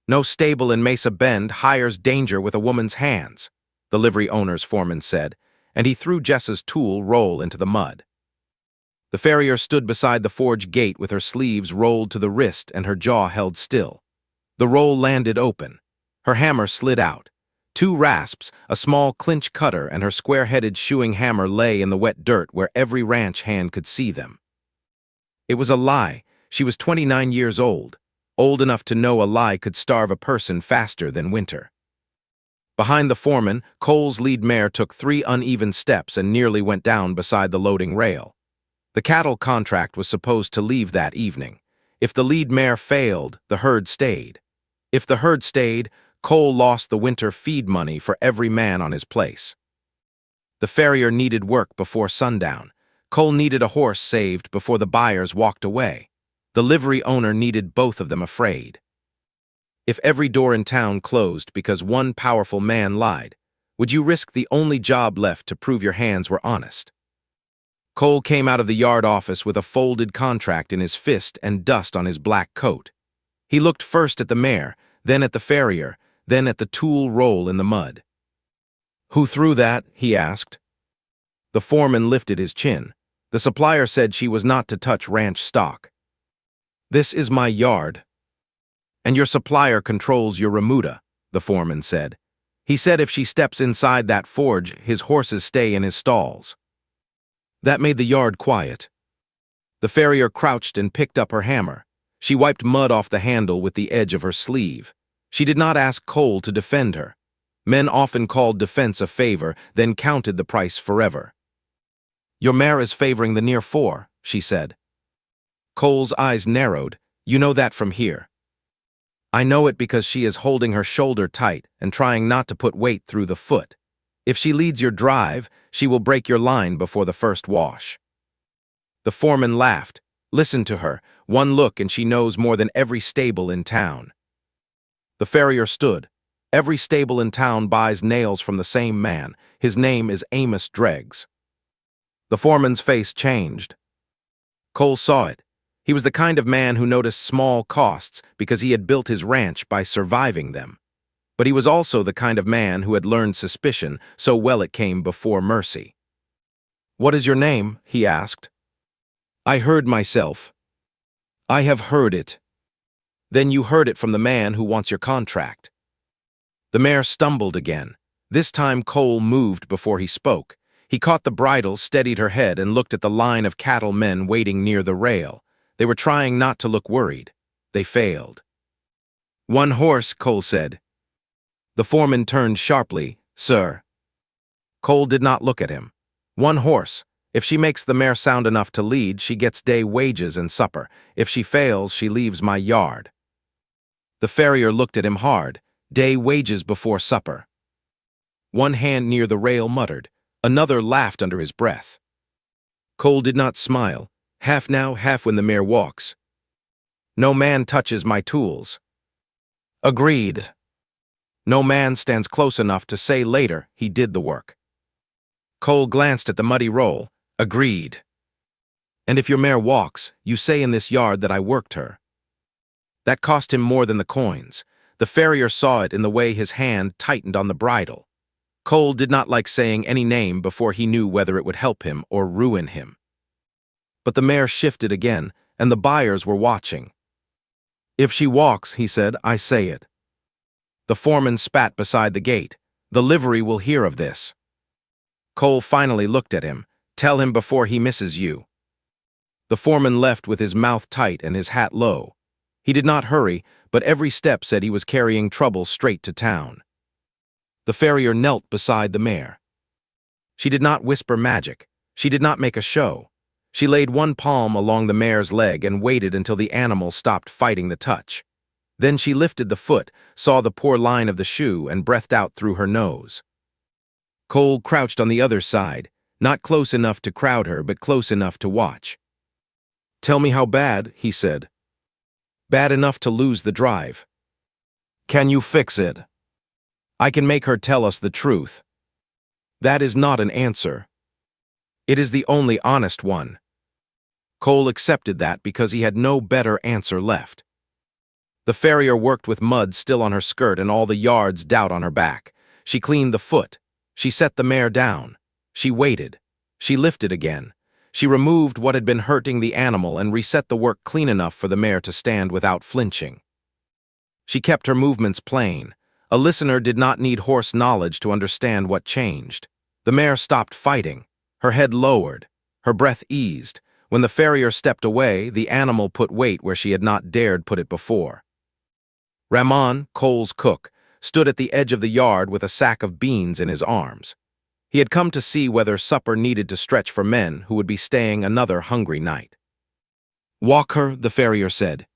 No stable in Mesa Bend hires danger with a woman's hands, the livery owner's foreman said, and he threw Jessa's tool roll into the mud. The farrier stood beside the forge gate with her sleeves rolled to the wrist and her jaw held still. The roll landed open. Her hammer slid out. Two rasps, a small clinch cutter, and her square-headed shoeing hammer lay in the wet dirt where every ranch hand could see them. It was a lie. She was 29 years old enough to know a lie could starve a person faster than winter. Behind the foreman, Cole's lead mare took 3 uneven steps and nearly went down beside the loading rail. The cattle contract was supposed to leave that evening. If the lead mare failed, the herd stayed. If the herd stayed, Cole lost the winter feed money for every man on his place. The farrier needed work before sundown. Cole needed a horse saved before the buyers walked away. The livery owner needed both of them afraid. If every door in town closed because one powerful man lied, would you risk the only job left to prove your hands were honest? Cole came out of the yard office with a folded contract in his fist and dust on his black coat. He looked first at the mare, then at the farrier, then at the tool roll in the mud. "Who threw that?" he asked. The foreman lifted his chin. The supplier said she was not to touch ranch stock. "This is my yard." "And your supplier controls your remuda," the foreman said. "He said if she steps inside that forge, his horses stay in his stalls." That made the yard quiet. The farrier crouched and picked up her hammer. She wiped mud off the handle with the edge of her sleeve. She did not ask Cole to defend her. Men often called defense a favor, then counted the price forever. "Your mare is favoring the near 4, she said. Cole's eyes narrowed. "You know that from here." "I know it because she is holding her shoulder tight and trying not to put weight through the foot. If she leads your drive, she will break your line before the first wash." The foreman laughed. "Listen to her. One look and she knows more than every stable in town." The farrier stood. "Every stable in town buys nails from the same man. His name is Amos Dreggs." The foreman's face changed. Cole saw it. He was the kind of man who noticed small costs because he had built his ranch by surviving them. But he was also the kind of man who had learned suspicion so well it came before mercy. "What is your name?" he asked. "I heard myself." "I have heard it." "Then you heard it from the man who wants your contract." The mare stumbled again. This time Cole moved before he spoke. He caught the bridle, steadied her head, and looked at the line of cattle men waiting near the rail. They were trying not to look worried. They failed. "One horse," Cole said. The foreman turned sharply. "Sir." Cole did not look at him. "One horse. If she makes the mare sound enough to lead, she gets day wages and supper. If she fails, she leaves my yard." The farrier looked at him hard. Day wages before supper. One hand near the rail muttered. Another laughed under his breath. Cole did not smile. "Half now, half when the mare walks." "No man touches my tools." "Agreed." "No man stands close enough to say later he did the work." Cole glanced at the muddy roll. "Agreed." "And if your mare walks, you say in this yard that I worked her." That cost him more than the coins. The farrier saw it in the way his hand tightened on the bridle. Cole did not like saying any name before he knew whether it would help him or ruin him. But the mare shifted again, and the buyers were watching. "If she walks," he said, "I say it." The foreman spat beside the gate. "The livery will hear of this." Cole finally looked at him. "Tell him before he misses you." The foreman left with his mouth tight and his hat low. He did not hurry, but every step said he was carrying trouble straight to town. The farrier knelt beside the mare. She did not whisper magic. She did not make a show. She laid one palm along the mare's leg and waited until the animal stopped fighting the touch. Then she lifted the foot, saw the poor line of the shoe, and breathed out through her nose. Cole crouched on the other side, not close enough to crowd her, but close enough to watch. "Tell me how bad," he said. "Bad enough to lose the drive." "Can you fix it?" "I can make her tell us the truth." "That is not an answer." "It is the only honest one." Cole accepted that because he had no better answer left. The farrier worked with mud still on her skirt and all the yard's doubt on her back. She cleaned the foot. She set the mare down. She waited. She lifted again. She removed what had been hurting the animal and reset the work clean enough for the mare to stand without flinching. She kept her movements plain. A listener did not need horse knowledge to understand what changed. The mare stopped fighting. Her head lowered. Her breath eased. When the farrier stepped away, the animal put weight where she had not dared put it before. Ramon, Cole's cook, stood at the edge of the yard with a sack of beans in his arms. He had come to see whether supper needed to stretch for men who would be staying another hungry night. "Walk her," the farrier said.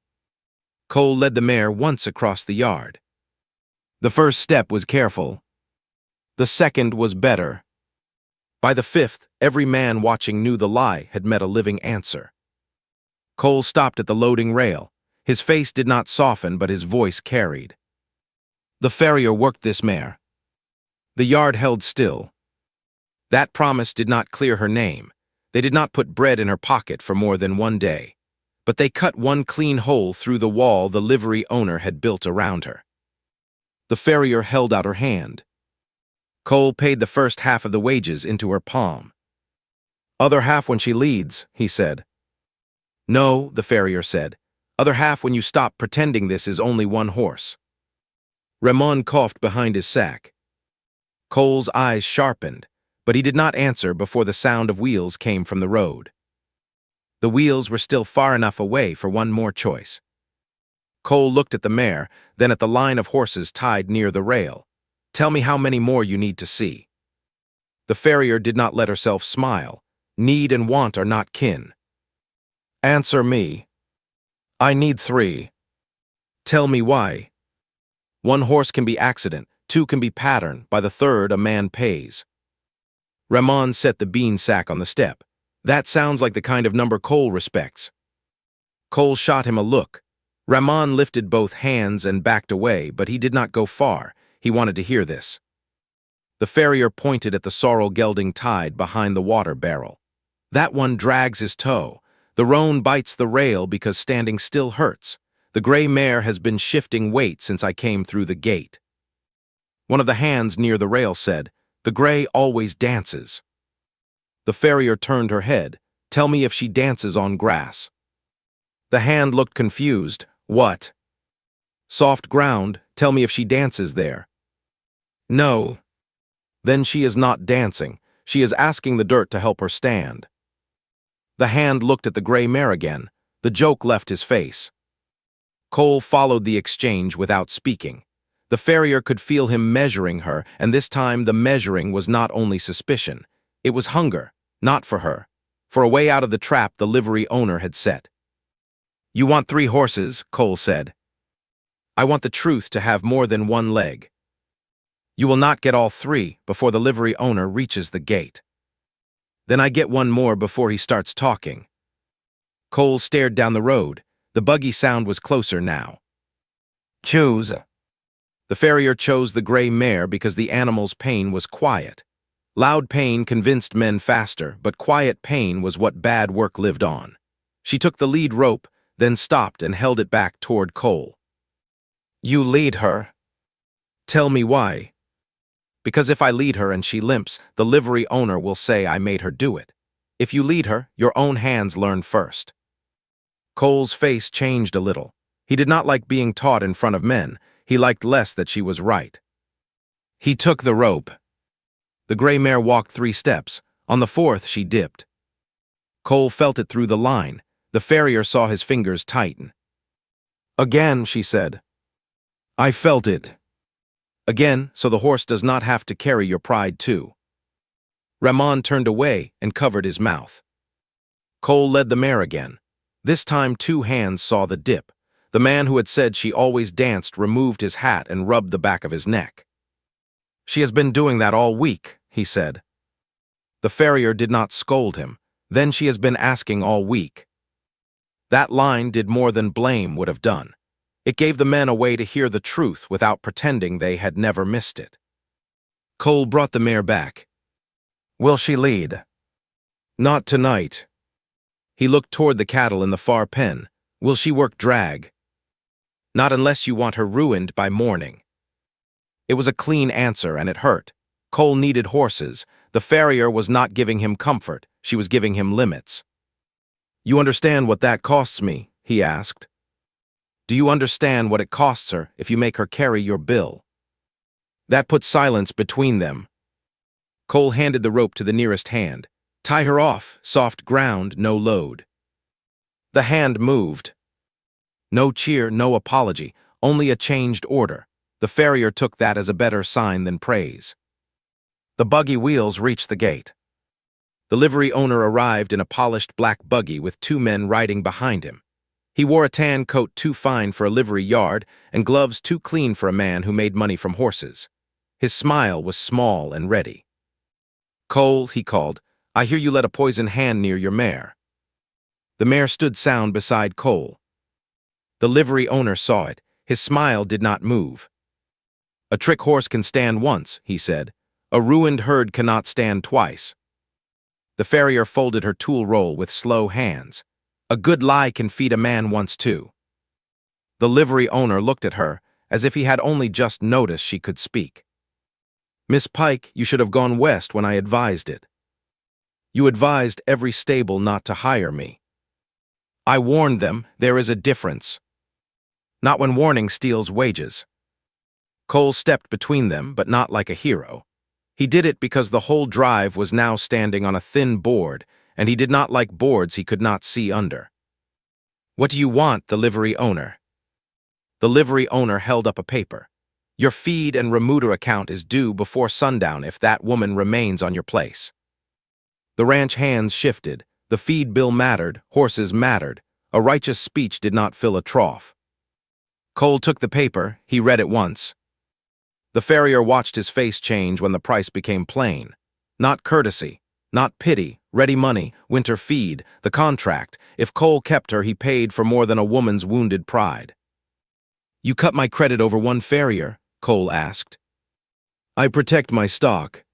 Cole led the mare once across the yard. The first step was careful. The second was better. By the fifth, every man watching knew the lie had met a living answer. Cole stopped at the loading rail. His face did not soften, but his voice carried. The farrier worked this mare. The yard held still. That promise did not clear her name. They did not put bread in her pocket for more than one day. But they cut one clean hole through the wall the livery owner had built around her. The farrier held out her hand. Cole paid the first half of the wages into her palm. "Other half when she leads," he said. "No," the farrier said. "Other half when you stop pretending this is only one horse." Ramon coughed behind his sack. Cole's eyes sharpened, but he did not answer before the sound of wheels came from the road. The wheels were still far enough away for one more choice. Cole looked at the mare, then at the line of horses tied near the rail. "Tell me how many more you need to see." The farrier did not let herself smile. Need and want are not kin. "Answer me." "I need 3. "Tell me why." "1 horse can be accident, 2 can be pattern, by the 3rd a man pays." Ramon set the bean sack on the step. "That sounds like the kind of number Cole respects." Cole shot him a look. Ramon lifted both hands and backed away, but he did not go far. He wanted to hear this. The farrier pointed at the sorrel gelding tied behind the water barrel. "That one drags his toe. The roan bites the rail because standing still hurts. The gray mare has been shifting weight since I came through the gate." One of the hands near the rail said, "The gray always dances." The farrier turned her head. "Tell me if she dances on grass." The hand looked confused. "What?" "Soft ground. Tell me if she dances there." "No." "Then she is not dancing. She is asking the dirt to help her stand." The hand looked at the gray mare again. The joke left his face. Cole followed the exchange without speaking. The farrier could feel him measuring her, and this time the measuring was not only suspicion. It was hunger, not for her. For a way out of the trap the livery owner had set. "You want 3 horses," Cole said. "I want the truth to have more than 1 leg. You will not get all 3 before the livery owner reaches the gate. Then I get 1 more before he starts talking." Cole stared down the road. The buggy sound was closer now. "Choose." The farrier chose the gray mare because the animal's pain was quiet. Loud pain convinced men faster, but quiet pain was what bad work lived on. She took the lead rope, then stopped and held it back toward Cole. "You lead her." "Tell me why." "Because if I lead her and she limps, the livery owner will say I made her do it. If you lead her, your own hands learn first." Cole's face changed a little. He did not like being taught in front of men. He liked less that she was right. He took the rope. The gray mare walked 3 steps. On the 4th, she dipped. Cole felt it through the line. The farrier saw his fingers tighten. "Again," she said. "I felt it." "Again, so the horse does not have to carry your pride too." Ramon turned away and covered his mouth. Cole led the mare again. This time 2 hands saw the dip. The man who had said she always danced removed his hat and rubbed the back of his neck. "She has been doing that all week," he said. The farrier did not scold him. "Then she has been asking all week." That line did more than blame would have done. It gave the men a way to hear the truth without pretending they had never missed it. Cole brought the mare back. "Will she lead?" "Not tonight." He looked toward the cattle in the far pen. "Will she work drag?" Not unless you want her ruined by morning. It was a clean answer, and it hurt. Cole needed horses. The farrier was not giving him comfort, she was giving him limits. You understand what that costs me? He asked. Do you understand what it costs her if you make her carry your bill? That put silence between them. Cole handed the rope to the nearest hand. Tie her off, soft ground, no load. The hand moved. No cheer, no apology, only a changed order. The farrier took that as a better sign than praise. The buggy wheels reached the gate. The livery owner arrived in a polished black buggy with 2 men riding behind him. He wore a tan coat too fine for a livery yard and gloves too clean for a man who made money from horses. His smile was small and ready. Cole, he called, I hear you let a poison hand near your mare. The mare stood sound beside Cole. The livery owner saw it. His smile did not move. A trick horse can stand once, he said. A ruined herd cannot stand twice. The farrier folded her tool roll with slow hands. A good lie can feed a man once too. The livery owner looked at her as if he had only just noticed she could speak. Miss Pike, you should have gone west when I advised it. You advised every stable not to hire me. I warned them, there is a difference. Not when warning steals wages. Cole stepped between them, but not like a hero. He did it because the whole drive was now standing on a thin board, and he did not like boards he could not see under. What do you want, the livery owner? The livery owner held up a paper. Your feed and remuda account is due before sundown if that woman remains on your place. The ranch hands shifted. The feed bill mattered, horses mattered. A righteous speech did not fill a trough. Cole took the paper, he read it once. The farrier watched his face change when the price became plain. Not courtesy, not pity, ready money, winter feed, the contract. If Cole kept her, he paid for more than a woman's wounded pride. You cut my credit over one farrier? Cole asked. I protect my stock.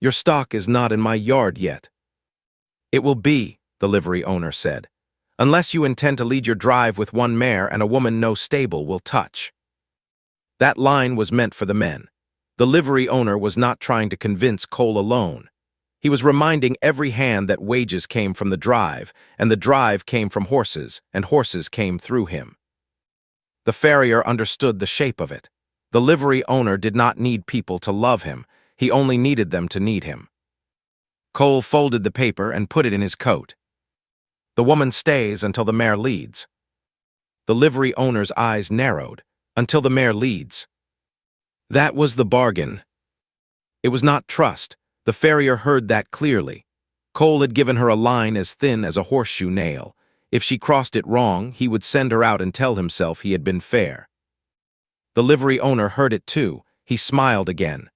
Your stock is not in my yard yet. It will be, the livery owner said, unless you intend to lead your drive with one mare and a woman no stable will touch. That line was meant for the men. The livery owner was not trying to convince Cole alone. He was reminding every hand that wages came from the drive, and the drive came from horses, and horses came through him. The farrier understood the shape of it. The livery owner did not need people to love him. He only needed them to need him. Cole folded the paper and put it in his coat. The woman stays until the mare leads. The livery owner's eyes narrowed. Until the mare leads. That was the bargain. It was not trust. The farrier heard that clearly. Cole had given her a line as thin as a horseshoe nail. If she crossed it wrong, he would send her out and tell himself he had been fair. The livery owner heard it too. He smiled again.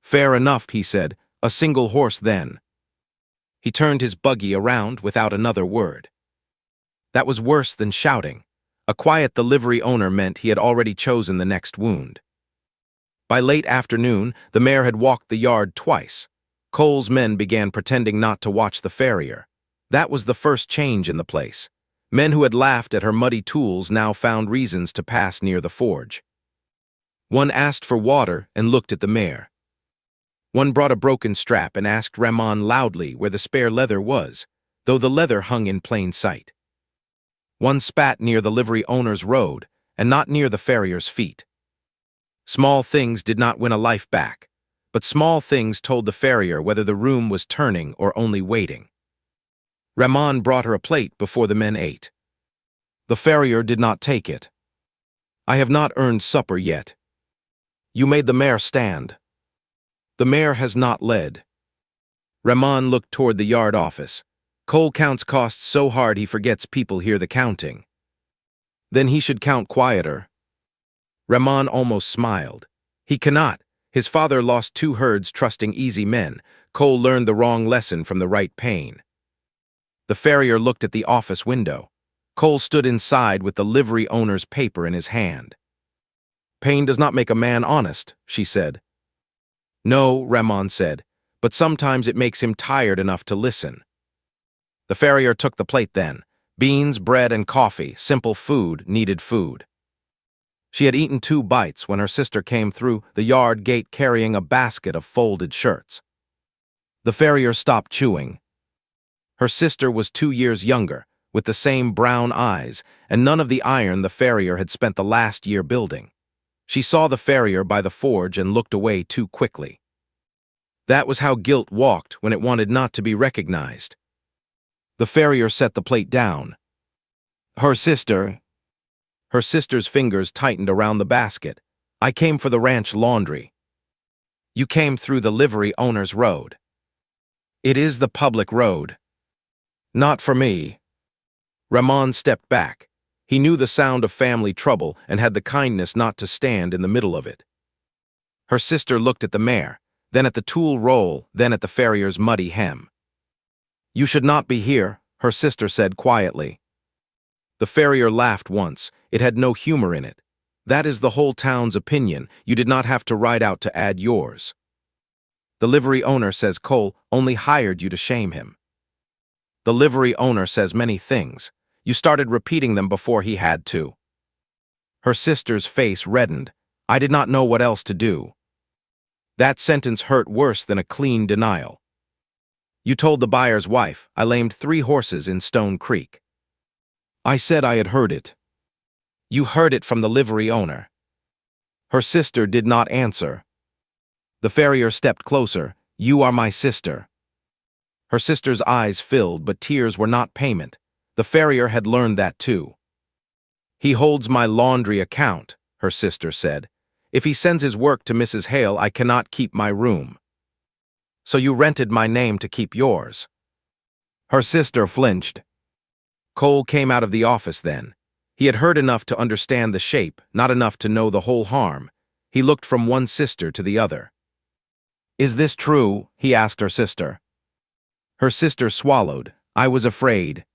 Fair enough, he said. A single horse then. He turned his buggy around without another word. That was worse than shouting. A quiet the livery owner meant he had already chosen the next wound. By late afternoon, the mare had walked the yard twice. Cole's men began pretending not to watch the farrier. That was the first change in the place. Men who had laughed at her muddy tools now found reasons to pass near the forge. One asked for water and looked at the mare. One brought a broken strap and asked Ramon loudly where the spare leather was, though the leather hung in plain sight. One spat near the livery owner's road, and not near the farrier's feet. Small things did not win a life back, but small things told the farrier whether the room was turning or only waiting. Ramon brought her a plate before the men ate. The farrier did not take it. I have not earned supper yet. You made the mare stand. The mare has not led. Ramon looked toward the yard office. Cole counts costs so hard he forgets people hear the counting. Then he should count quieter. Ramon almost smiled. He cannot. His father lost 2 herds trusting easy men. Cole learned the wrong lesson from the right pain. The farrier looked at the office window. Cole stood inside with the livery owner's paper in his hand. Pain does not make a man honest, she said. No, Ramon said, but sometimes it makes him tired enough to listen. The farrier took the plate then. Beans, bread, and coffee, simple food, needed food. She had eaten 2 bites when her sister came through the yard gate carrying a basket of folded shirts. The farrier stopped chewing. Her sister was 2 years younger, with the same brown eyes, and none of the iron the farrier had spent the last year building. She saw the farrier by the forge and looked away too quickly. That was how guilt walked when it wanted not to be recognized. The farrier set the plate down. Her sister's fingers tightened around the basket. I came for the ranch laundry. You came through the livery owner's road. It is the public road. Not for me. Ramon stepped back. He knew the sound of family trouble and had the kindness not to stand in the middle of it. Her sister looked at the mare, then at the tool roll, then at the farrier's muddy hem. You should not be here, her sister said quietly. The farrier laughed once. It had no humor in it. That is the whole town's opinion. You did not have to ride out to add yours. The livery owner says Cole only hired you to shame him. The livery owner says many things. You started repeating them before he had to. Her sister's face reddened. I did not know what else to do. That sentence hurt worse than a clean denial. You told the buyer's wife I lamed 3 horses in Stone Creek. I said I had heard it. You heard it from the livery owner. Her sister did not answer. The farrier stepped closer. You are my sister. Her sister's eyes filled, but tears were not payment. The farrier had learned that too. He holds my laundry account, her sister said. If he sends his work to Mrs. Hale, I cannot keep my room. So you rented my name to keep yours. Her sister flinched. Cole came out of the office then. He had heard enough to understand the shape, not enough to know the whole harm. He looked from one sister to the other. Is this true? He asked her sister. Her sister swallowed. I was afraid.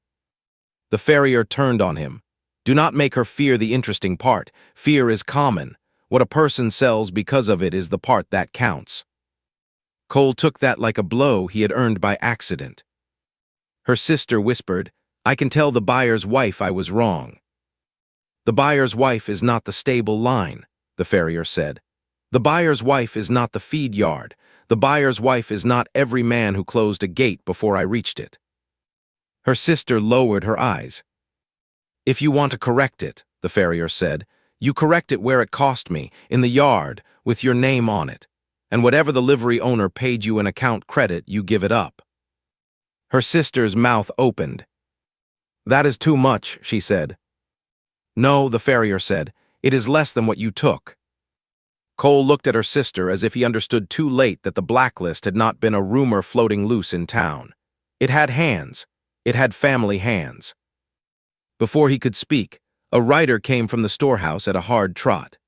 The farrier turned on him. Do not make her fear the interesting part. Fear is common. What a person sells because of it is the part that counts. Cole took that like a blow he had earned by accident. Her sister whispered, I can tell the buyer's wife I was wrong. The buyer's wife is not the stable line, the farrier said. The buyer's wife is not the feed yard. The buyer's wife is not every man who closed a gate before I reached it. Her sister lowered her eyes. If you want to correct it, the farrier said, you correct it where it cost me, in the yard, with your name on it. And whatever the livery owner paid you in account credit, you give it up. Her sister's mouth opened. That is too much, she said. No, the farrier said, it is less than what you took. Cole looked at her sister as if he understood too late that the blacklist had not been a rumor floating loose in town. It had hands. It had family hands. Before he could speak, a rider came from the storehouse at a hard trot.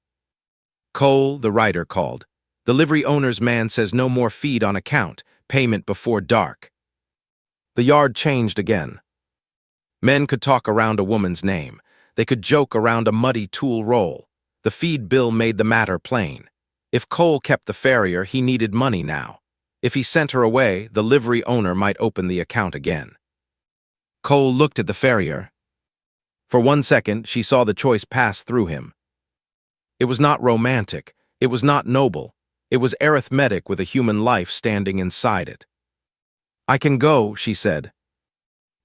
Cole, the rider called. The livery owner's man says no more feed on account, payment before dark. The yard changed again. Men could talk around a woman's name. They could joke around a muddy tool roll. The feed bill made the matter plain. If Cole kept the farrier, he needed money now. If he sent her away, the livery owner might open the account again. Cole looked at the farrier. For 1 second, she saw the choice pass through him. It was not romantic. It was not noble. It was arithmetic with a human life standing inside it. I can go, she said.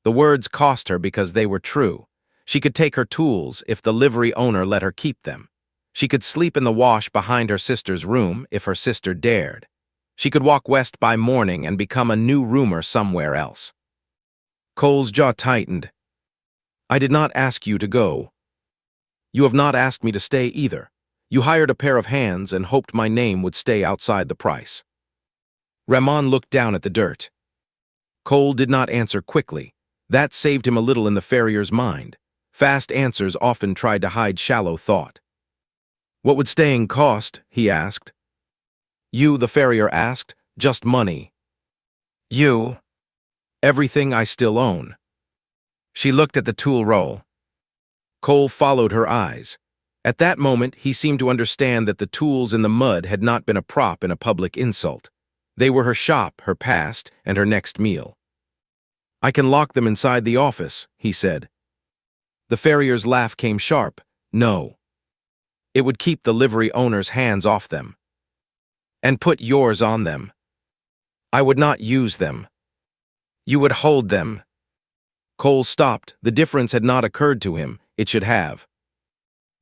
The words cost her because they were true. She could take her tools if the livery owner let her keep them. She could sleep in the wash behind her sister's room if her sister dared. She could walk west by morning and become a new roomer somewhere else. Cole's jaw tightened. I did not ask you to go. You have not asked me to stay either. You hired a pair of hands and hoped my name would stay outside the price. Ramon looked down at the dirt. Cole did not answer quickly. That saved him a little in the farrier's mind. Fast answers often tried to hide shallow thought. What would staying cost? He asked. You, the farrier asked, just money. You. Everything I still own. She looked at the tool roll. Cole followed her eyes. At that moment, he seemed to understand that the tools in the mud had not been a prop in a public insult. They were her shop, her past, and her next meal. I can lock them inside the office, he said. The farrier's laugh came sharp. No. It would keep the livery owner's hands off them. And put yours on them. I would not use them. You would hold them. Cole stopped. The difference had not occurred to him. It should have.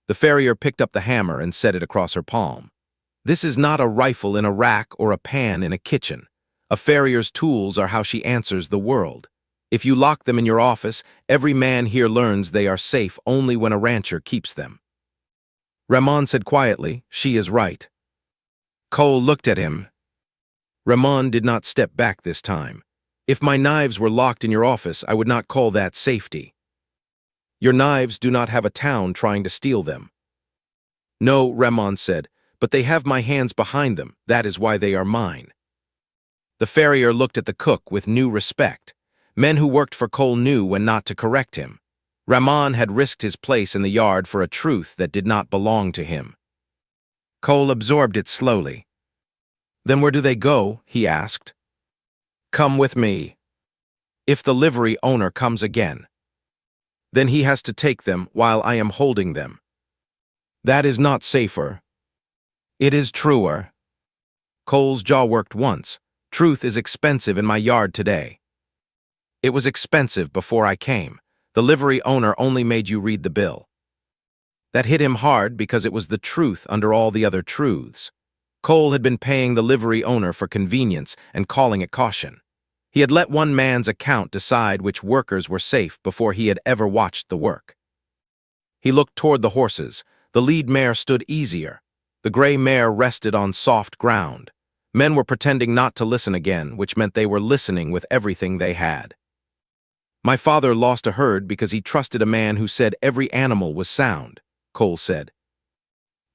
The farrier picked up the hammer and set it across her palm. This is not a rifle in a rack or a pan in a kitchen. A farrier's tools are how she answers the world. If you lock them in your office, every man here learns they are safe only when a rancher keeps them. Ramon said quietly, "She is right." Cole looked at him. Ramon did not step back this time. "If my knives were locked in your office, I would not call that safety. Your knives do not have a town trying to steal them." "No," Ramon said, "but they have my hands behind them. That is why they are mine." The farrier looked at the cook with new respect. Men who worked for Cole knew when not to correct him. Ramon had risked his place in the yard for a truth that did not belong to him. Cole absorbed it slowly. "Then where do they go?" he asked. "Come with me. If the livery owner comes again, then he has to take them while I am holding them. That is not safer. It is truer." Cole's jaw worked once. "Truth is expensive in my yard today." "It was expensive before I came. The livery owner only made you read the bill." That hit him hard because it was the truth under all the other truths. Cole had been paying the livery owner for convenience and calling it caution. He had let one man's account decide which workers were safe before he had ever watched the work. He looked toward the horses. The lead mare stood easier. The gray mare rested on soft ground. Men were pretending not to listen again, which meant they were listening with everything they had. "My father lost a herd because he trusted a man who said every animal was sound," Cole said.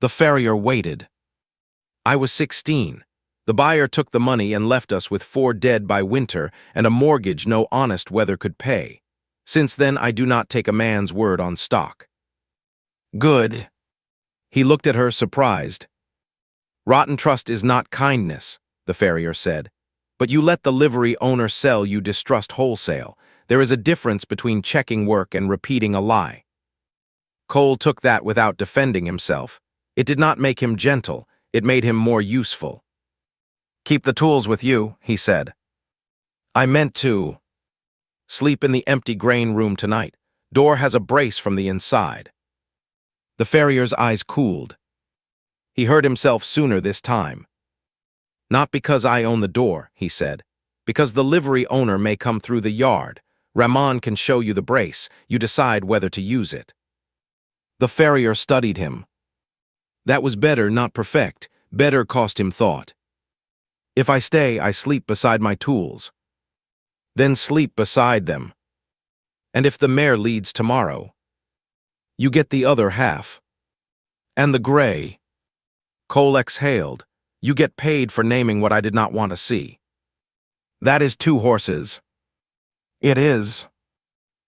The farrier waited. "I was 16. The buyer took the money and left us with 4 dead by winter and a mortgage no honest weather could pay. Since then, I do not take a man's word on stock." "Good." He looked at her, surprised. "Rotten trust is not kindness," the farrier said. "But you let the livery owner sell you distrust wholesale. There is a difference between checking work and repeating a lie." Cole took that without defending himself. It did not make him gentle, it made him more useful. "Keep the tools with you," he said. "I meant to. Sleep in the empty grain room tonight. Door has a brace from the inside." The farrier's eyes cooled. He heard himself sooner this time. "Not because I own the door," he said. "Because the livery owner may come through the yard. Ramon can show you the brace. You decide whether to use it." The farrier studied him. That was better, not perfect. Better cost him thought. "If I stay, I sleep beside my tools. Then sleep beside them. And if the mare leads tomorrow, you get the other half. And the gray." Cole exhaled. "You get paid for naming what I did not want to see." "That is 2 horses." "It is."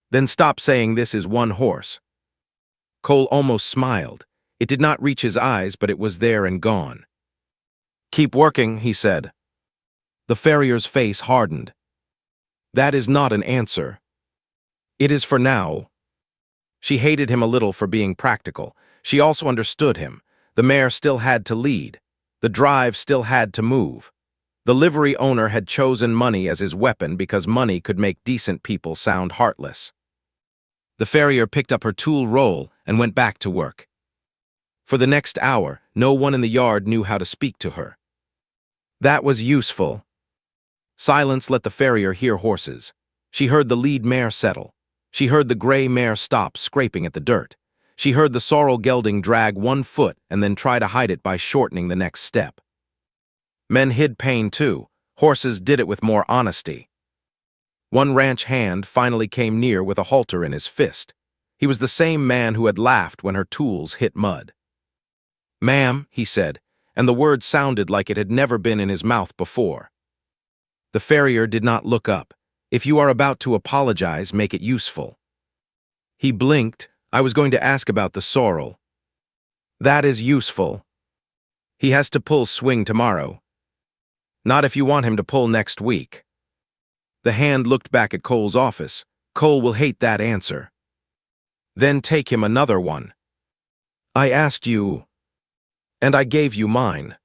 "Then stop saying this is 1 horse." Cole almost smiled. It did not reach his eyes, but it was there and gone. "Keep working," he said. The farrier's face hardened. "That is not an answer. It is for now." She hated him a little for being practical. She also understood him. The mare still had to lead. The drive still had to move. The livery owner had chosen money as his weapon because money could make decent people sound heartless. The farrier picked up her tool roll and went back to work. For the next hour, no one in the yard knew how to speak to her. That was useful. Silence let the farrier hear horses. She heard the lead mare settle. She heard the gray mare stop, scraping at the dirt. She heard the sorrel gelding drag 1 foot and then try to hide it by shortening the next step. Men hid pain too. Horses did it with more honesty. One ranch hand finally came near with a halter in his fist. He was the same man who had laughed when her tools hit mud. "Ma'am," he said, and the word sounded like it had never been in his mouth before. The farrier did not look up. "If you are about to apologize, make it useful." He blinked. "I was going to ask about the sorrel." "That is useful. He has to pull swing tomorrow. Not if you want him to pull next week." The hand looked back at Cole's office. "Cole will hate that answer." "Then take him another one." "I asked you." And I gave you mine.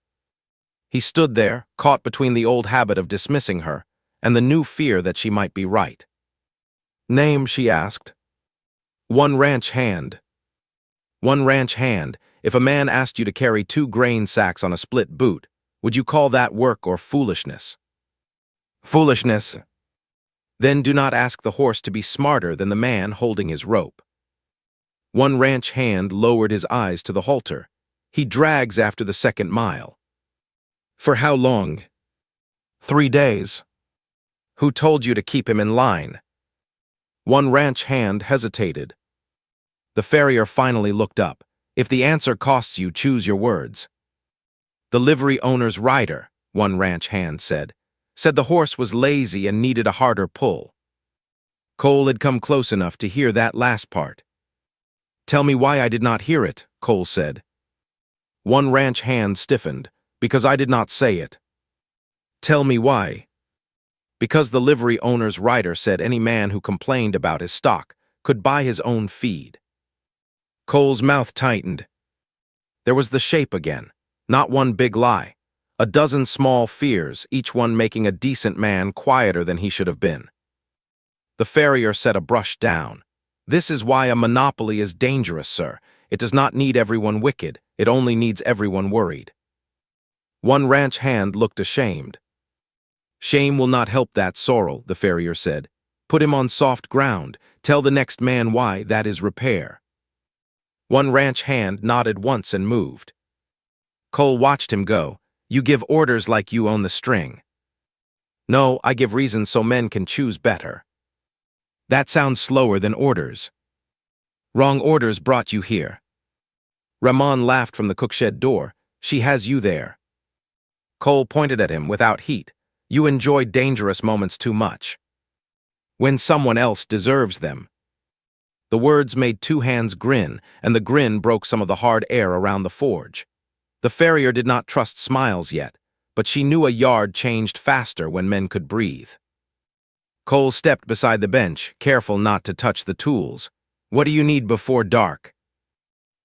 He stood there, caught between the old habit of dismissing her and the new fear that she might be right. Name, she asked. One ranch hand. One ranch hand. If a man asked you to carry 2 grain sacks on a split boot, would you call that work or foolishness? Foolishness. Then do not ask the horse to be smarter than the man holding his rope. One ranch hand lowered his eyes to the halter. He drags after the 2nd mile. For how long? 3 days. Who told you to keep him in line? One ranch hand hesitated. The farrier finally looked up. If the answer costs you, choose your words. The livery owner's rider, one ranch hand said the horse was lazy and needed a harder pull. Cole had come close enough to hear that last part. Tell me why I did not hear it, Cole said. One ranch hand stiffened. Because I did not say it. Tell me why. Because the livery owner's rider said any man who complained about his stock could buy his own feed. Cole's mouth tightened. There was the shape again, not one big lie. A dozen small fears, each one making a decent man quieter than he should have been. The farrier set a brush down. This is why a monopoly is dangerous, sir. It does not need everyone wicked, it only needs everyone worried. One ranch hand looked ashamed. Shame will not help that sorrel, the farrier said. Put him on soft ground. Tell the next man why that is repair. One ranch hand nodded once and moved. Cole watched him go. You give orders like you own the string. No, I give reasons so men can choose better. That sounds slower than orders. Wrong orders brought you here. Ramon laughed from the cookshed door. She has you there. Cole pointed at him without heat. You enjoy dangerous moments too much. When someone else deserves them. The words made 2 hands grin, and the grin broke some of the hard air around the forge. The farrier did not trust smiles yet, but she knew a yard changed faster when men could breathe. Cole stepped beside the bench, careful not to touch the tools. What do you need before dark?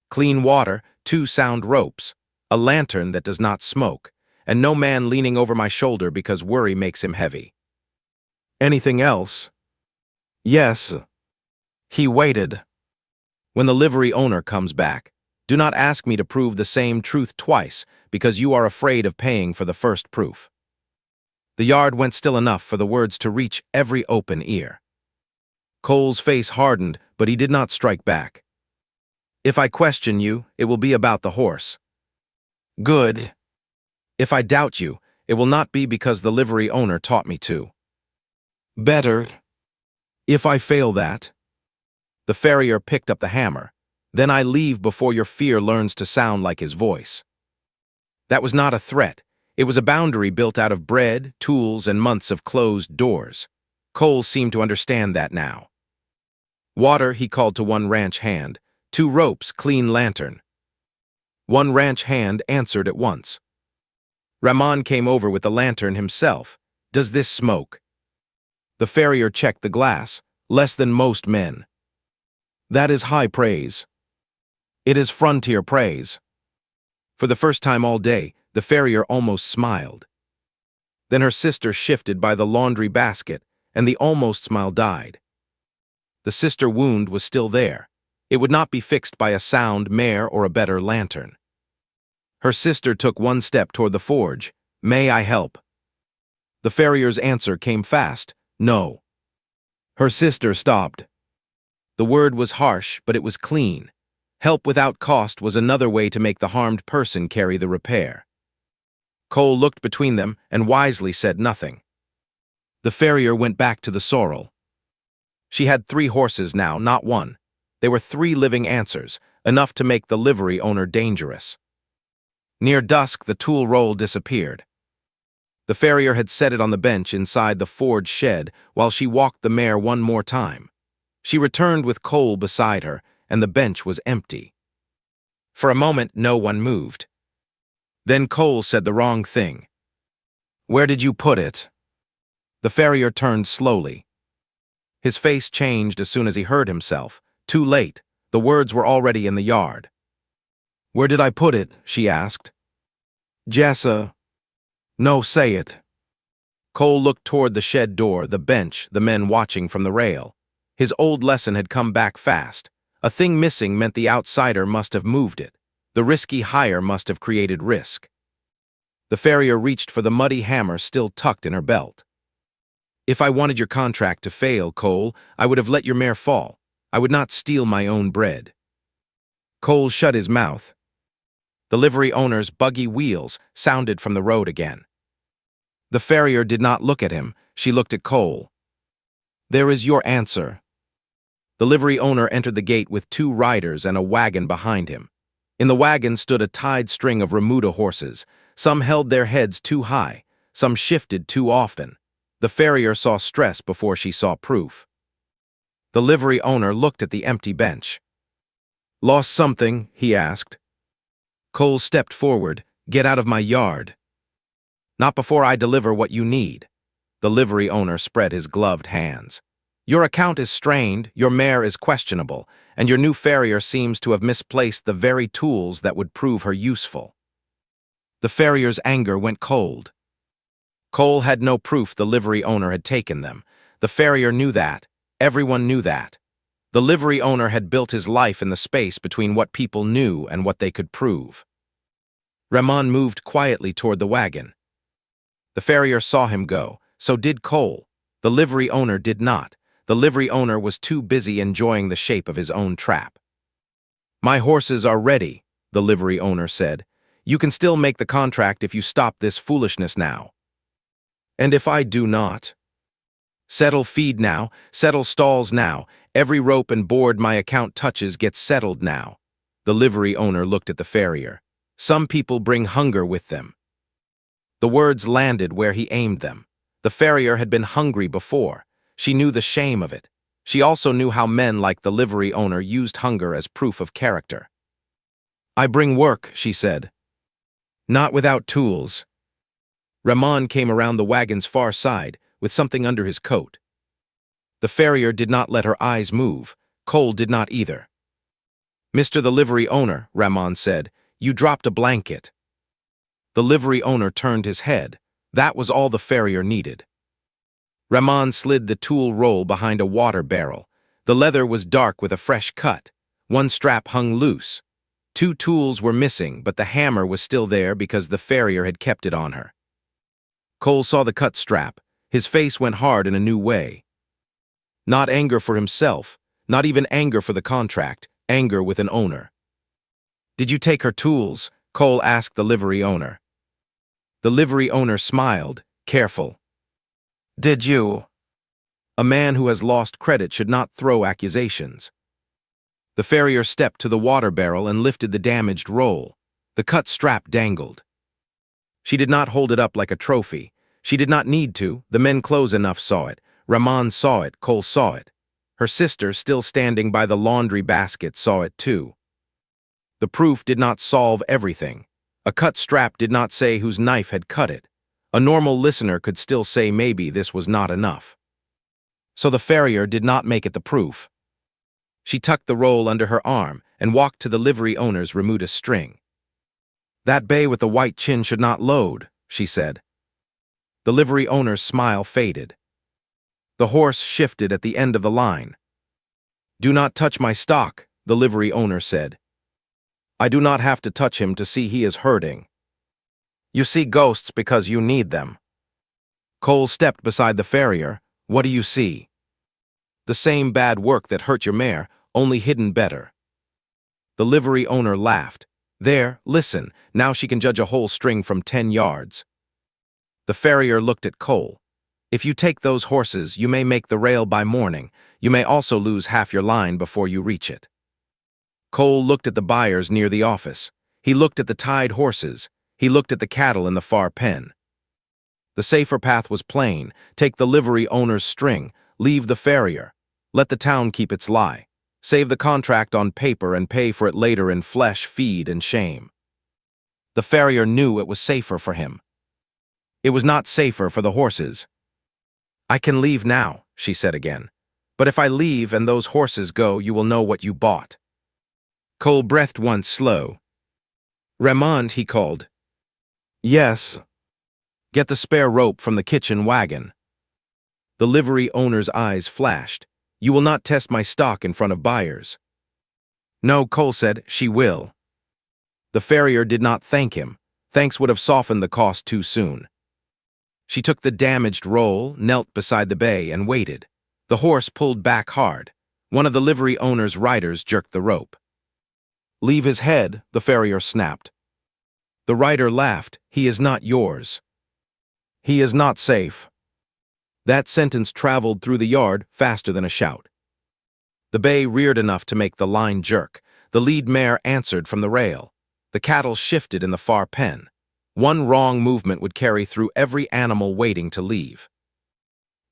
Clean water, 2 sound ropes, a lantern that does not smoke, and no man leaning over my shoulder because worry makes him heavy. Anything else? Yes. He waited. When the livery owner comes back, do not ask me to prove the same truth twice because you are afraid of paying for the first proof. The yard went still enough for the words to reach every open ear. Cole's face hardened, but he did not strike back. If I question you, it will be about the horse. Good. If I doubt you, it will not be because the livery owner taught me to. Better. If I fail that. The farrier picked up the hammer. Then I leave before your fear learns to sound like his voice. That was not a threat. It was a boundary built out of bread, tools, and months of closed doors. Cole seemed to understand that now. Water, he called to one ranch hand. 2 ropes, clean lantern. One ranch hand answered at once. Ramon came over with the lantern himself. Does this smoke? The farrier checked the glass. Less than most men. That is high praise. It is frontier praise. For the first time all day, the farrier almost smiled. Then her sister shifted by the laundry basket, and the almost smile died. The sister wound was still there. It would not be fixed by a sound mare or a better lantern. Her sister took 1 step toward the forge. May I help? The farrier's answer came fast. No. Her sister stopped. The word was harsh, but it was clean. Help without cost was another way to make the harmed person carry the repair. Cole looked between them and wisely said nothing. The farrier went back to the sorrel. She had 3 horses now, not 1. They were 3 living answers, enough to make the livery owner dangerous. Near dusk, the tool roll disappeared. The farrier had set it on the bench inside the forge shed while she walked the mare one more time. She returned with Cole beside her, and the bench was empty. For a moment, no one moved. Then Cole said the wrong thing. Where did you put it? The farrier turned slowly. His face changed as soon as he heard himself. Too late. The words were already in the yard. Where did I put it? She asked. Jessa. No, say it. Cole looked toward the shed door, the bench, the men watching from the rail. His old lesson had come back fast. A thing missing meant the outsider must have moved it. The risky hire must have created risk. The farrier reached for the muddy hammer still tucked in her belt. If I wanted your contract to fail, Cole, I would have let your mare fall. I would not steal my own bread. Cole shut his mouth. The livery owner's buggy wheels sounded from the road again. The farrier did not look at him. She looked at Cole. There is your answer. The livery owner entered the gate with 2 riders and a wagon behind him. In the wagon stood a tied string of remuda horses. Some held their heads too high, some shifted too often. The farrier saw stress before she saw proof. The livery owner looked at the empty bench. Lost something? He asked. Cole stepped forward. Get out of my yard. Not before I deliver what you need. The livery owner spread his gloved hands. Your account is strained, your mare is questionable, and your new farrier seems to have misplaced the very tools that would prove her useful. The farrier's anger went cold. Cole had no proof the livery owner had taken them. The farrier knew that. Everyone knew that. The livery owner had built his life in the space between what people knew and what they could prove. Ramon moved quietly toward the wagon. The farrier saw him go, so did Cole. The livery owner did not. The livery owner was too busy enjoying the shape of his own trap. My horses are ready, the livery owner said. You can still make the contract if you stop this foolishness now. And if I do not? Settle feed now, settle stalls now. Every rope and board my account touches gets settled now. The livery owner looked at the farrier. Some people bring hunger with them. The words landed where he aimed them. The farrier had been hungry before. She knew the shame of it. She also knew how men like the livery owner used hunger as proof of character. I bring work, she said. Not without tools. Ramon came around the wagon's far side, with something under his coat. The farrier did not let her eyes move. Cole did not either. Mr. the livery owner, Ramon said, you dropped a blanket. The livery owner turned his head. That was all the farrier needed. Ramon slid the tool roll behind a water barrel. The leather was dark with a fresh cut. One strap hung loose. 2 tools were missing, but the hammer was still there because the farrier had kept it on her. Cole saw the cut strap. His face went hard in a new way. Not anger for himself, not even anger for the contract, anger with an owner. Did you take her tools? Cole asked the livery owner. The livery owner smiled, careful. Did you? A man who has lost credit should not throw accusations. The farrier stepped to the water barrel and lifted the damaged roll. The cut strap dangled. She did not hold it up like a trophy. She did not need to. The men close enough saw it. Ramon saw it. Cole saw it. Her sister, still standing by the laundry basket, saw it too. The proof did not solve everything. A cut strap did not say whose knife had cut it. A normal listener could still say maybe this was not enough. So the farrier did not make it the proof. She tucked the roll under her arm and walked to the livery owner's remuda string. That bay with the white chin should not load, she said. The livery owner's smile faded. The horse shifted at the end of the line. Do not touch my stock, the livery owner said. I do not have to touch him to see he is hurting. You see ghosts because you need them. Cole stepped beside the farrier. What do you see? The same bad work that hurt your mare, only hidden better. The livery owner laughed. There, listen, now she can judge a whole string from 10 yards. The farrier looked at Cole. If you take those horses, you may make the rail by morning. You may also lose half your line before you reach it. Cole looked at the buyers near the office. He looked at the tied horses. He looked at the cattle in the far pen. The safer path was plain. Take the livery owner's string. Leave the farrier. Let the town keep its lie. Save the contract on paper and pay for it later in flesh, feed, and shame. The farrier knew it was safer for him. It was not safer for the horses. I can leave now, she said again. But if I leave and those horses go, you will know what you bought. Cole breathed once slow. Ramond, he called. Yes. Get the spare rope from the kitchen wagon. The livery owner's eyes flashed. You will not test my stock in front of buyers. No, Cole said, she will. The farrier did not thank him. Thanks would have softened the cost too soon. She took the damaged roll, knelt beside the bay, and waited. The horse pulled back hard. One of the livery owner's riders jerked the rope. Leave his head, the farrier snapped. The rider laughed. He is not yours. He is not safe. That sentence traveled through the yard faster than a shout. The bay reared enough to make the line jerk. The lead mare answered from the rail. The cattle shifted in the far pen. One wrong movement would carry through every animal waiting to leave.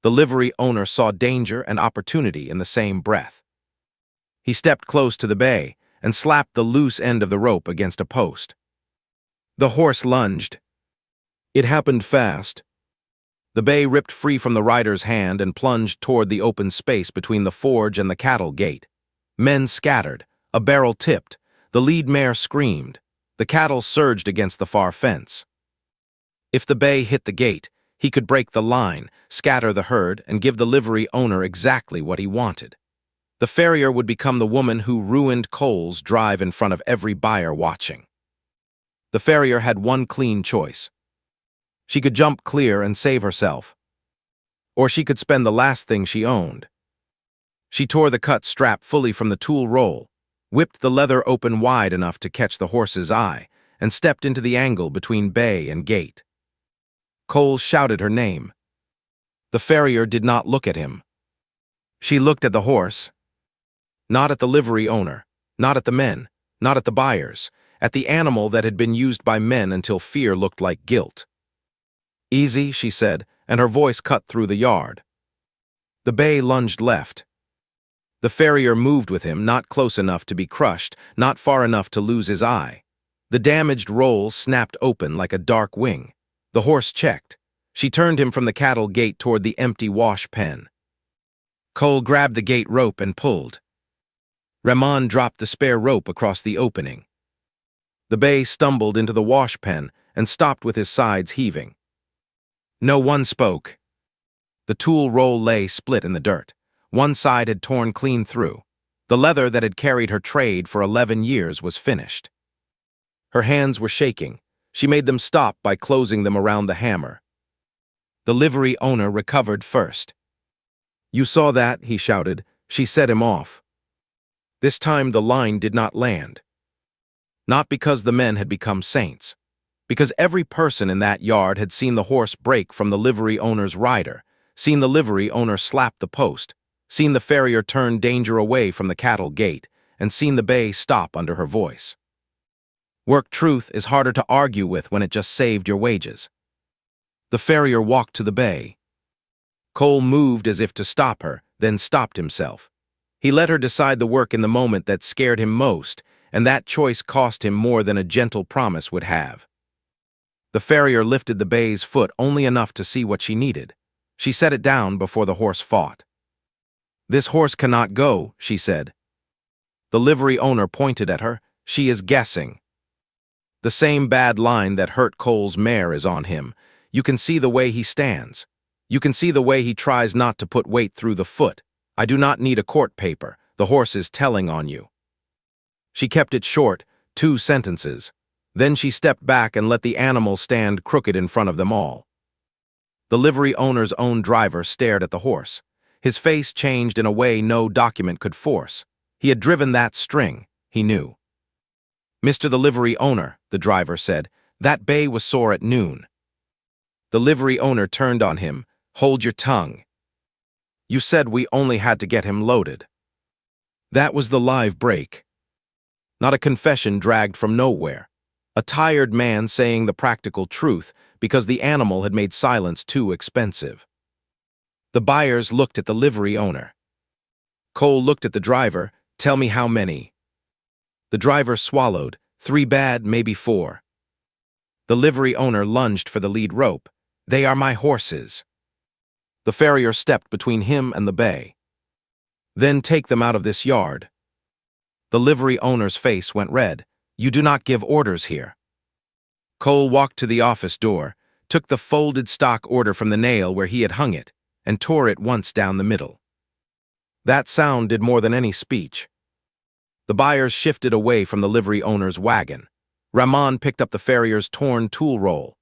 The livery owner saw danger and opportunity in the same breath. He stepped close to the bay and slapped the loose end of the rope against a post. The horse lunged. It happened fast. The bay ripped free from the rider's hand and plunged toward the open space between the forge and the cattle gate. Men scattered. A barrel tipped. The lead mare screamed. The cattle surged against the far fence. If the bay hit the gate, he could break the line, scatter the herd, and give the livery owner exactly what he wanted. The farrier would become the woman who ruined Cole's drive in front of every buyer watching. The farrier had one clean choice. She could jump clear and save herself. Or she could spend the last thing she owned. She tore the cut strap fully from the tool roll, whipped the leather open wide enough to catch the horse's eye, and stepped into the angle between bay and gate. Cole shouted her name. The farrier did not look at him. She looked at the horse. Not at the livery owner, not at the men, not at the buyers, at the animal that had been used by men until fear looked like guilt. Easy, she said, and her voice cut through the yard. The bay lunged left. The farrier moved with him, not close enough to be crushed, not far enough to lose his eye. The damaged roll snapped open like a dark wing. The horse checked. She turned him from the cattle gate toward the empty wash pen. Cole grabbed the gate rope and pulled. Ramon dropped the spare rope across the opening. The bay stumbled into the wash pen and stopped with his sides heaving. No one spoke. The tool roll lay split in the dirt. One side had torn clean through. The leather that had carried her trade for 11 years was finished. Her hands were shaking. She made them stop by closing them around the hammer. The livery owner recovered first. You saw that, he shouted. She set him off. This time the line did not land. Not because the men had become saints. Because every person in that yard had seen the horse break from the livery owner's rider, seen the livery owner slap the post, seen the farrier turn danger away from the cattle gate, and seen the bay stop under her voice. Work truth is harder to argue with when it just saved your wages. The farrier walked to the bay. Cole moved as if to stop her, then stopped himself. He let her decide the work in the moment that scared him most, and that choice cost him more than a gentle promise would have. The farrier lifted the bay's foot only enough to see what she needed. She set it down before the horse fought. This horse cannot go, she said. The livery owner pointed at her. She is guessing. The same bad line that hurt Cole's mare is on him. You can see the way he stands. You can see the way he tries not to put weight through the foot. I do not need a court paper. The horse is telling on you. She kept it short, 2 sentences. Then she stepped back and let the animal stand crooked in front of them all. The livery owner's own driver stared at the horse. His face changed in a way no document could force. He had driven that string, he knew. Mr. the livery owner, the driver said, that bay was sore at noon. The livery owner turned on him. Hold your tongue. You said we only had to get him loaded. That was the live break. Not a confession dragged from nowhere. A tired man saying the practical truth because the animal had made silence too expensive. The buyers looked at the livery owner. Cole looked at the driver. Tell me how many. The driver swallowed. 3 bad, maybe 4. The livery owner lunged for the lead rope. They are my horses. The farrier stepped between him and the bay. Then take them out of this yard. The livery owner's face went red. You do not give orders here. Cole walked to the office door, took the folded stock order from the nail where he had hung it, and tore it once down the middle. That sound did more than any speech. The buyers shifted away from the livery owner's wagon. Ramon picked up the farrier's torn tool roll.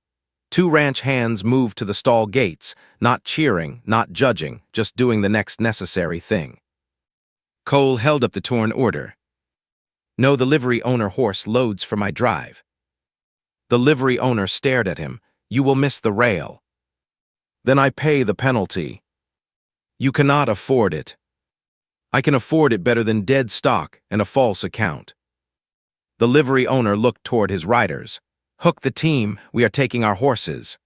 Two ranch hands moved to the stall gates, not cheering, not judging, just doing the next necessary thing. Cole held up the torn order. "No, the livery owner horse loads for my drive." The livery owner stared at him. "You will miss the rail." "Then I pay the penalty." "You cannot afford it." "I can afford it better than dead stock and a false account." The livery owner looked toward his riders. "Hook the team, we are taking our horses."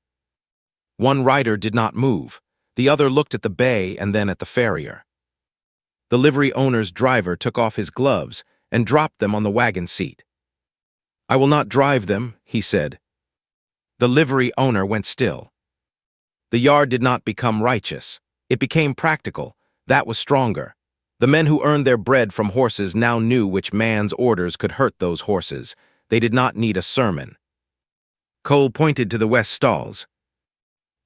One rider did not move. The other looked at the bay and then at the farrier. The livery owner's driver took off his gloves and dropped them on the wagon seat. "I will not drive them," he said. The livery owner went still. The yard did not become righteous. It became practical. That was stronger. The men who earned their bread from horses now knew which man's orders could hurt those horses. They did not need a sermon. Cole pointed to the west stalls.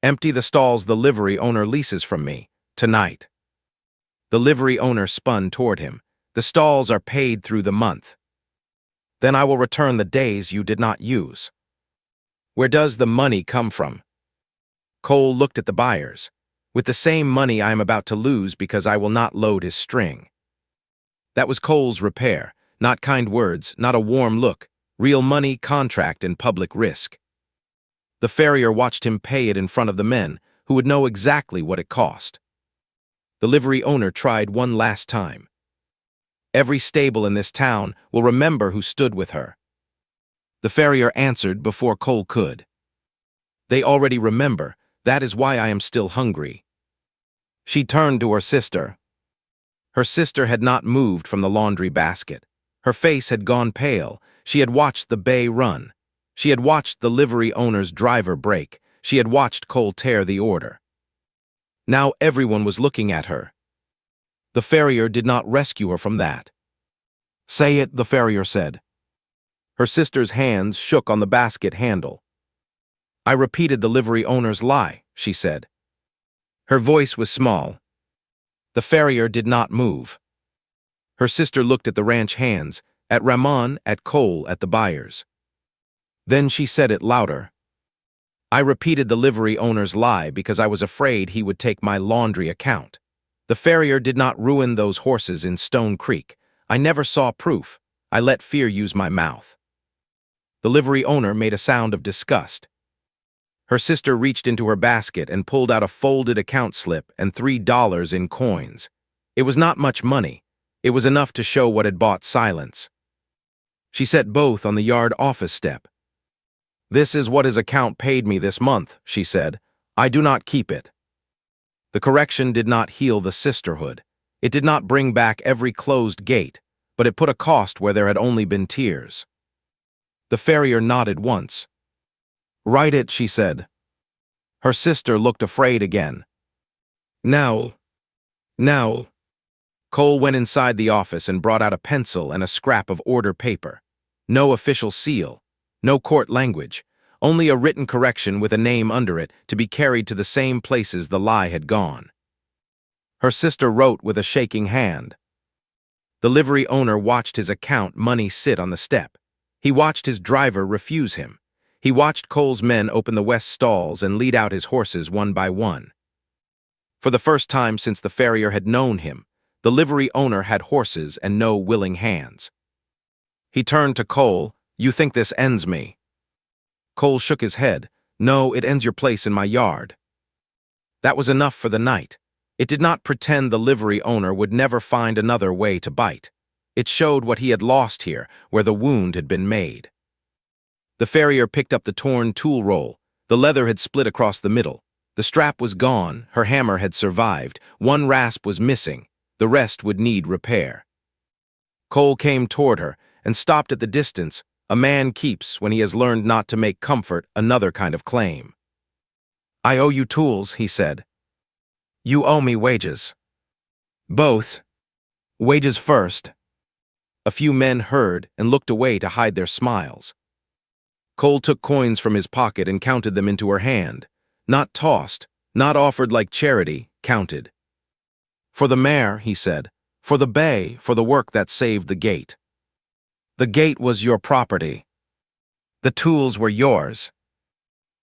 "Empty the stalls the livery owner leases from me, tonight." The livery owner spun toward him. "The stalls are paid through the month." "Then I will return the days you did not use." "Where does the money come from?" Cole looked at the buyers. "With the same money I am about to lose because I will not load his string." That was Cole's repair. Not kind words, not a warm look. Real money, contract, and public risk. The farrier watched him pay it in front of the men, who would know exactly what it cost. The livery owner tried one last time. "Every stable in this town will remember who stood with her." The farrier answered before Cole could. "They already remember. That is why I am still hungry." She turned to her sister. Her sister had not moved from the laundry basket. Her face had gone pale. She had watched the bay run. She had watched the livery owner's driver break. She had watched Cole tear the order. Now everyone was looking at her. The farrier did not rescue her from that. "Say it," the farrier said. Her sister's hands shook on the basket handle. "I repeated the livery owner's lie," she said. Her voice was small. The farrier did not move. Her sister looked at the ranch hands, at Ramon, at Cole, at the buyers. Then she said it louder. "I repeated the livery owner's lie because I was afraid he would take my laundry account. The farrier did not ruin those horses in Stone Creek. I never saw proof. I let fear use my mouth." The livery owner made a sound of disgust. Her sister reached into her basket and pulled out a folded account slip and $3 in coins. It was not much money. It was enough to show what had bought silence. She set both on the yard office step. "This is what his account paid me this month," she said. "I do not keep it." The correction did not heal the sisterhood. It did not bring back every closed gate, but it put a cost where there had only been tears. The farrier nodded once. "Write it," she said. Her sister looked afraid again. Now. Cole went inside the office and brought out a pencil and a scrap of order paper. No official seal. No court language, only a written correction with a name under it to be carried to the same places the lie had gone. Her sister wrote with a shaking hand. The livery owner watched his account money sit on the step. He watched his driver refuse him. He watched Cole's men open the west stalls and lead out his horses one by one. For the first time since the farrier had known him, the livery owner had horses and no willing hands. He turned to Cole. "You think this ends me?" Cole shook his head. "No, it ends your place in my yard." That was enough for the night. It did not pretend the livery owner would never find another way to bite. It showed what he had lost here, where the wound had been made. The farrier picked up the torn tool roll. The leather had split across the middle. The strap was gone, her hammer had survived. One rasp was missing. The rest would need repair. Cole came toward her and stopped at the distance. A man keeps when he has learned not to make comfort another kind of claim. "I owe you tools," he said. "You owe me wages." "Both. Wages first." A few men heard and looked away to hide their smiles. Cole took coins from his pocket and counted them into her hand. Not tossed, not offered like charity, counted. "For the mare," he said. "For the bay, for the work that saved the gate. The gate was your property. The tools were yours."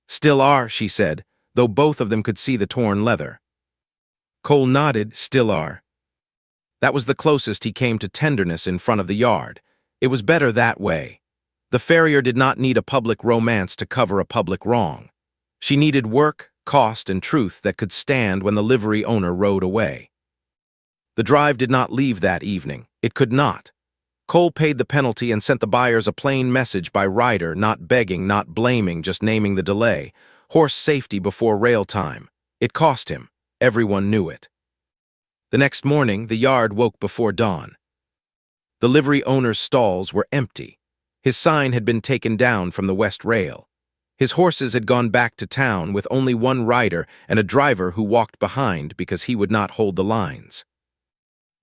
"Still are," she said, though both of them could see the torn leather. Cole nodded. "Still are." That was the closest he came to tenderness in front of the yard. It was better that way. The farrier did not need a public romance to cover a public wrong. She needed work, cost, and truth that could stand when the livery owner rode away. The drive did not leave that evening. It could not. Cole paid the penalty and sent the buyers a plain message by rider, not begging, not blaming, just naming the delay. Horse safety before rail time. It cost him. Everyone knew it. The next morning, the yard woke before dawn. The livery owner's stalls were empty. His sign had been taken down from the west rail. His horses had gone back to town with only one rider and a driver who walked behind because he would not hold the lines.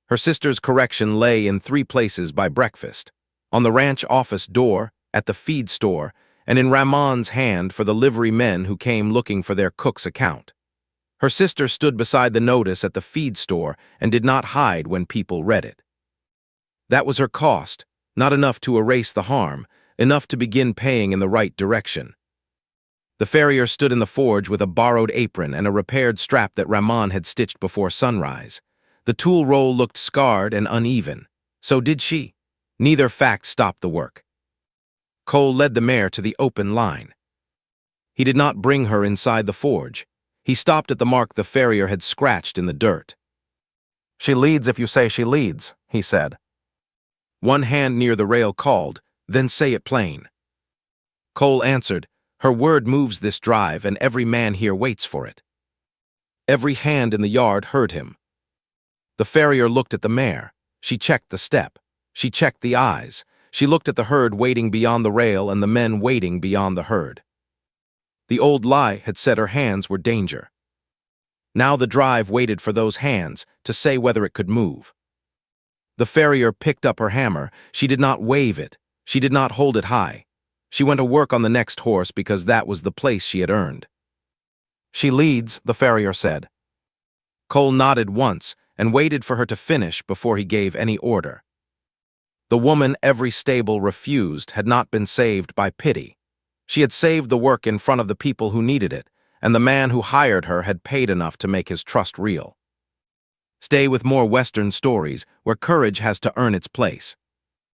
Her sister's correction lay in 3 places by breakfast: on the ranch office door, at the feed store, and in Ramon's hand for the livery men who came looking for their cook's account. Her sister stood beside the notice at the feed store and did not hide when people read it. That was her cost, not enough to erase the harm, enough to begin paying in the right direction. The farrier stood in the forge with a borrowed apron and a repaired strap that Ramon had stitched before sunrise. The tool roll looked scarred and uneven. So did she. Neither fact stopped the work. Cole led the mare to the open line. He did not bring her inside the forge. He stopped at the mark the farrier had scratched in the dirt. "She leads if you say she leads," he said. One hand near the rail called, "Then say it plain." Cole answered, "Her word moves this drive, and every man here waits for it." Every hand in the yard heard him. The farrier looked at the mare. She checked the step. She checked the eyes. She looked at the herd waiting beyond the rail and the men waiting beyond the herd. The old lie had said her hands were danger. Now the drive waited for those hands to say whether it could move. The farrier picked up her hammer. She did not wave it. She did not hold it high. She went to work on the next horse because that was the place she had earned. "She leads," the farrier said. Cole nodded once and waited for her to finish before he gave any order. The woman every stable refused had not been saved by pity. She had saved the work in front of the people who needed it, and the man who hired her had paid enough to make his trust real. Stay with more Western stories where courage has to earn its place.